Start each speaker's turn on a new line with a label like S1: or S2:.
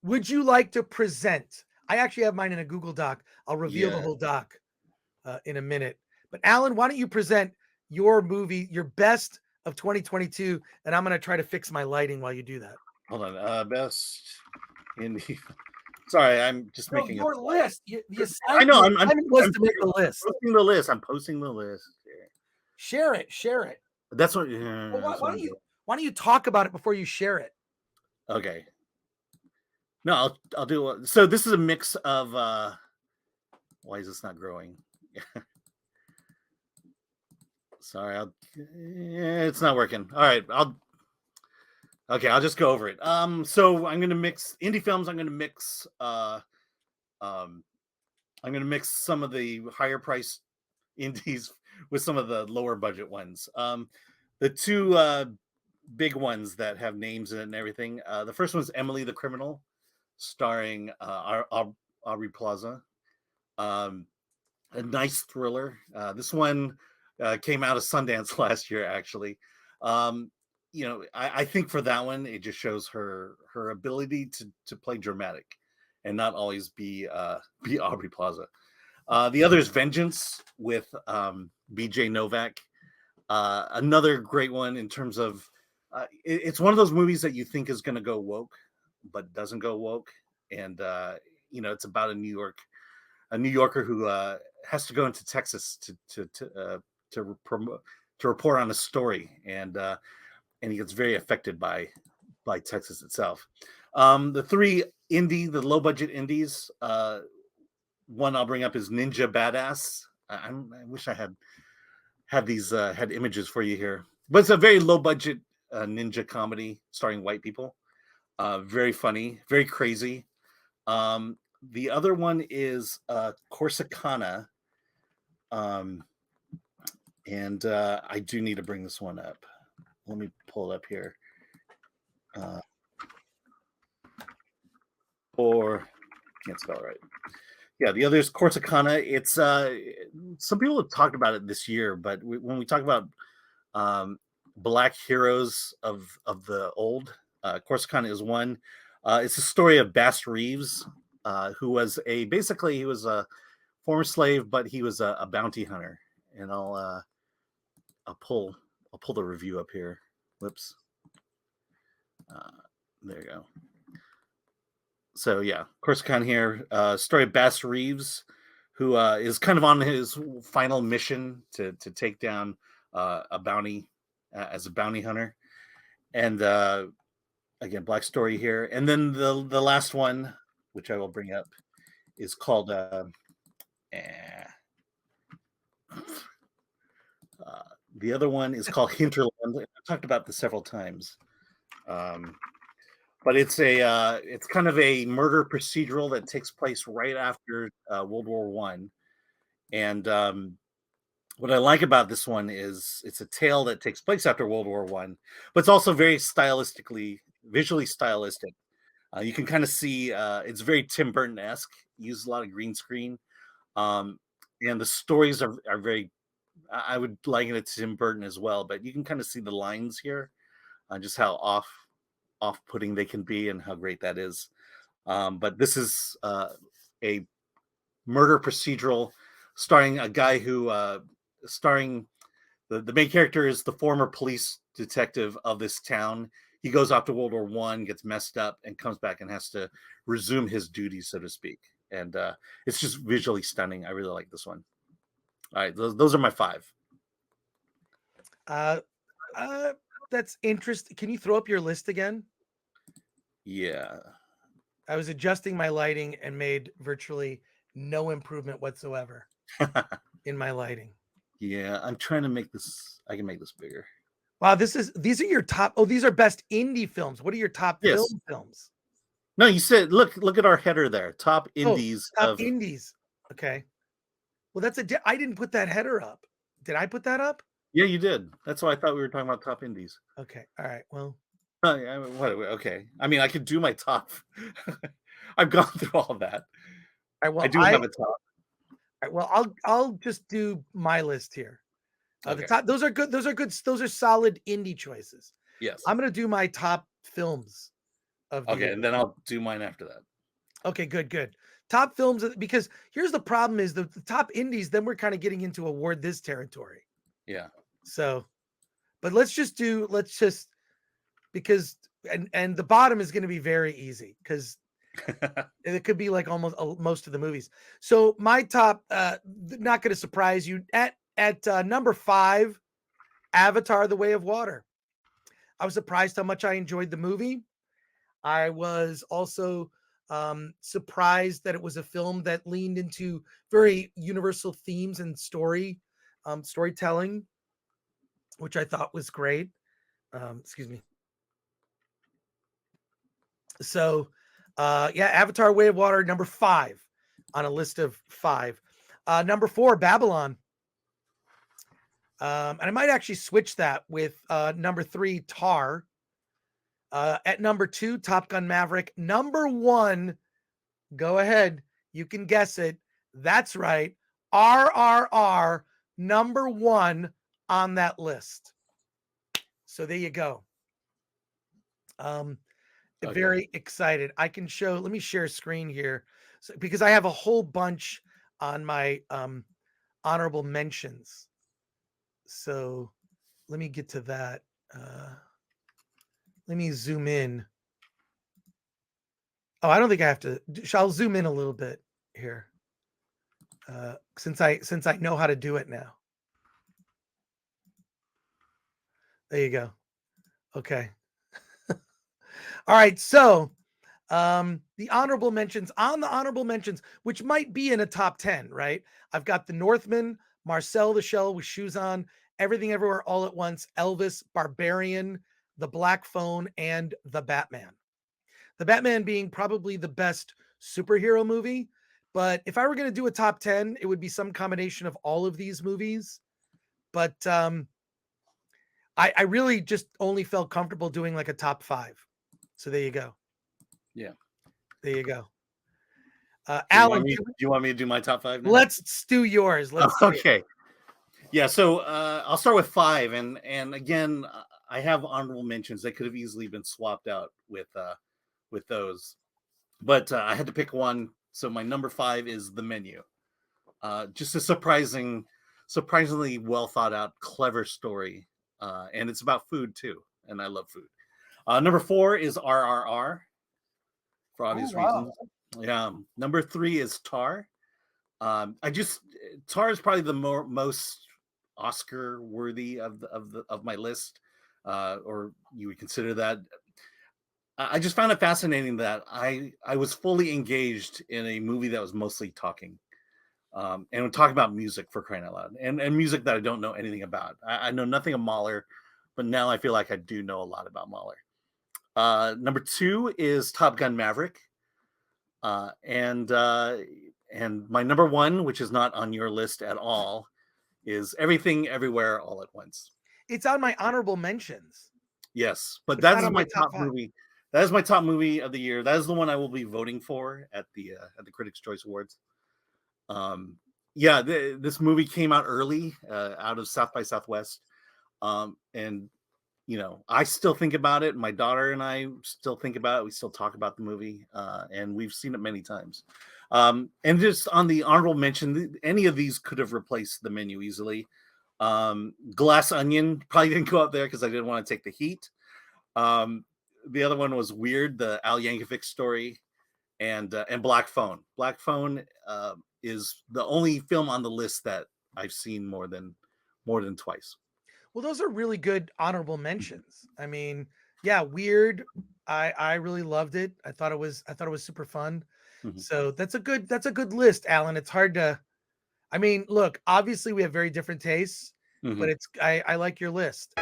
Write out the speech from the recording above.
S1: Would you like to present? I actually have mine in a Google Doc. I'll reveal the
S2: Yeah.
S1: whole doc in a minute. But Alan, why don't you present your movie, your best of 2022, and I'm going to try to fix my lighting while you do that.
S2: Hold on. Best indie. Sorry, I'm just
S1: No,
S2: making a
S1: your
S2: slide.
S1: list. The
S2: I know.
S1: assignment was
S2: I'm
S1: to make a list.
S2: posting the list. I'm posting the list. Here.
S1: Share it. Share it.
S2: That's what.
S1: Well,
S2: That's what I'm doing.
S1: why don't you talk about it before you share it?
S2: Okay. No, I'll do it. So this is a mix of. Why is this not growing? Sorry, it's not working. All right, I'll just go over it. So I'm gonna mix indie films. I'm gonna mix some of the higher priced indies with some of the lower budget ones. The two big ones that have names in it and everything. The first one's Emily the Criminal, starring Aubrey Plaza. A nice thriller. This one came out of Sundance last year, actually. I think for that one, it just shows her ability to play dramatic and not always be Aubrey Plaza. The other is Vengeance with BJ Novak. Another great one in terms of it's one of those movies that you think is going to go woke, but doesn't go woke. And it's about a New Yorker who has to go into Texas to report on a story, and he gets very affected by Texas itself. The the low budget indies. One I'll bring up is Ninja Badass. I wish I had these had images for you here, but it's a very low budget ninja comedy starring white people. Very funny, very crazy. The other one is Corsicana. And I do need to bring this one up. Let me pull it up here. Or can't spell it right. Yeah, the other is Corsicana. It's some people have talked about it this year, but when we talk about black heroes of the old, Corsicana is one. It's a story of Bass Reeves, who was he was a former slave, but he was a bounty hunter. And I'll pull the review up here. Whoops. There you go. So yeah, Corsicana here. Story of Bass Reeves, who is kind of on his final mission to take down a bounty as a bounty hunter. And again, black story here. And then the last one, which I will bring up, is called the other one is called Hinterland. I've talked about this several times. But it's kind of a murder procedural that takes place right after World War One. And what I like about this one is it's a tale that takes place after World War One, but it's also very visually stylistic. You can kind of see it's very Tim Burton-esque. Uses a lot of green screen, and the stories are very. I would liken it to Tim Burton as well, but you can kind of see the lines here, just how off-putting they can be and how great that is. But this is a murder procedural starring a guy who starring the main character is the former police detective of this town. He goes off to World War One, gets messed up, and comes back and has to resume his duties, so to speak. And it's just visually stunning. I really like this one. All right, those are my 5.
S1: That's interesting. Can you throw up your list again?
S2: Yeah.
S1: I was adjusting my lighting and made virtually no improvement whatsoever in my lighting.
S2: Yeah, I'm trying to make this. I can make this bigger.
S1: Wow, these are your top. Oh, these are best indie films. What are your top films?
S2: No, you said look at our header there. Top indies.
S1: Indies. Okay. Well, I didn't put that header up. Did I put that up?
S2: Yeah, you did. That's why I thought we were talking about top indies.
S1: Okay. All right. Well.
S2: Okay. I mean, I could do my top. I've gone through all that.
S1: All right, well,
S2: I do have a top.
S1: All right, well, I'll just do my list here.
S2: Okay.
S1: The top. Those are good. Those are solid indie choices.
S2: Yes.
S1: I'm gonna do my top films of the
S2: Okay,
S1: year.
S2: and then I'll do mine after that.
S1: Okay, good. Top films, because here's the problem: is the top indies. Then we're kind of getting into award this territory.
S2: Yeah.
S1: So, but let's just because and the bottom is going to be very easy because it could be like almost most of the movies. So my top, not going to surprise you, at number 5, Avatar: The Way of Water. I was surprised how much I enjoyed the movie. I was also surprised that it was a film that leaned into very universal themes and storytelling, which I thought was great. Excuse me. So, yeah, Avatar: Way of Water, number 5 on a list of 5. Number 4, Babylon. And I might actually switch that with number 3, Tar. At number 2, Top Gun Maverick. Number 1, go ahead. You can guess it. That's right. RRR, number 1 on that list. So there you go.
S2: Okay.
S1: Very excited. I can show, let me share screen here because I have a whole bunch on my honorable mentions. So let me get to that. Let me zoom in. Oh, I don't think I have to. I'll zoom in a little bit here. Since I know how to do it now. There you go. Okay. All right. So the honorable mentions, which might be in a top 10, right? I've got The Northman, Marcel the Shell with Shoes On, Everything Everywhere All at Once, Elvis, Barbarian, The Black Phone, and The Batman. The Batman being probably the best superhero movie. But if I were going to do a top 10, it would be some combination of all of these movies. But I really just only felt comfortable doing like a top 5. So there you go.
S2: Yeah.
S1: There you go.
S2: Do
S1: Alan,
S2: do you want me to do my top 5 now?
S1: let's do yours. Let's see it.
S2: Okay. Yeah, so I'll start with 5, and again, I have honorable mentions that could have easily been swapped out with those, but I had to pick one. So my number 5 is The Menu. Just a surprisingly well thought out, clever story, and it's about food too, and I love food. Number 4 is RRR for obvious reasons. Yeah. Number 3 is Tar. Tar is probably the most Oscar worthy of my list, or you would consider that. I just found it fascinating that I was fully engaged in a movie that was mostly talking, and we're talking about music, for crying out loud, and music that I don't know anything about. I know nothing of Mahler, but now I feel like I do know a lot about Mahler. Number 2 is Top Gun Maverick, and my number 1, which is not on your list at all, is Everything Everywhere All at Once.
S1: It's on my honorable mentions.
S2: Yes, but that is my top
S1: 5.
S2: movie. That is my top movie of the year. That is the one I will be voting for at the Critics' Choice Awards. Yeah, this movie came out early, out of South by Southwest, and I still think about it. My daughter and I still think about it. We still talk about the movie, and we've seen it many times. And just on the honorable mention, any of these could have replaced The Menu easily. Glass Onion probably didn't go up there because I didn't want to take the heat. The other one was Weird, the Al Yankovic story, and Black Phone. Black Phone is the only film on the list that I've seen more than twice.
S1: Well, those are really good honorable mentions. I mean, yeah, Weird. I really loved it. I thought it was super fun.
S2: Mm-hmm.
S1: So that's a good list, Alan. It's hard to. I mean, look, obviously we have very different tastes,
S2: Mm-hmm.
S1: but I like your list.